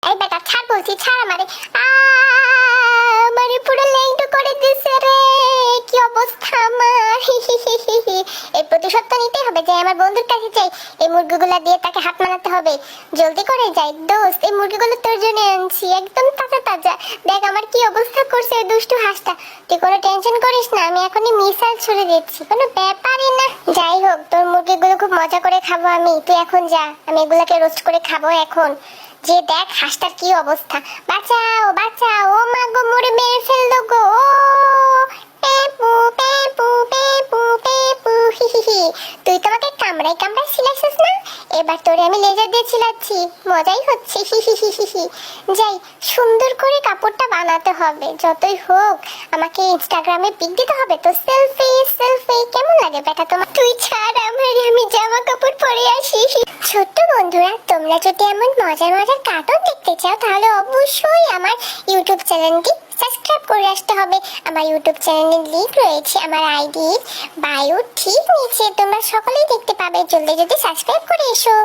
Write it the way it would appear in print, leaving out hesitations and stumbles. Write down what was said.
এই বেটা ছাড় বলছি, ছাড় আমারে। আমারে পুরো লেংটো করে দিছে রে, কি অবস্থা আমার। এই প্রতিশোধটা নিতে হবে, যে আমার বন্ধুর কাছে যাই, এই মুরগিগুলা দিয়ে তাকে হাত মানাতে হবে। জলদি করে যাই দোস্ত, এই মুরগিগুলো তোর জন্য আনছি, একদম তাজা তাজা। দেখ আমার কি অবস্থা করছে এই দুষ্টু হাঁসটা। তুই কোনো টেনশন করিস না, আমি এখনই মিসাইল ছুড়ে দিচ্ছি, কোনো ব্যাপারই না। যাই হোক, তোর মুরগিগুলো খুব মজা করে খাবো আমি, তুই এখন যা, আমি এগুলাকে রোস্ট করে খাবো এখন। যে দেখ হাঁসটার কি অবস্থা। বাঁচাও বাঁচাও, ও মা গো, মরে মেরে ফেললো গো। ও পেপু পেপু পেপু পেপু, হি হি হি। তুই তো আমাকে কামড়াই কামড়াই ছিলাছিস না, এবার তোরে আমি লেজার দিয়ে ছিলাচ্ছি, মজাই হচ্ছে। হি হি হি হি হি। যাই, সুন্দর করে কাপড়টা বানাতে হবে, যতই হোক আমাকে ইনস্টাগ্রামে পিক দিতে হবে তো। সেলফি সেলফি কেমন লাগে বেটা তোমার? তুই ছাড় আমারে, আমি জামা কাপড় পরে আসি। ছোট্ট বন্ধুরা, তোমরা যদি এমন মজার মজার কার্টুন দেখতে চাও তাহলে অবশ্যই আমার ইউটিউব চ্যানেলটি সাবস্ক্রাইব করে আসতে হবে। আমার ইউটিউব চ্যানেলের লিংক রয়েছে আমার আইডি বায়ো ঠিক নিচে, তোমরা সকলেই দেখতে পাবে, জলদি জলদি সাবস্ক্রাইব করে এসো।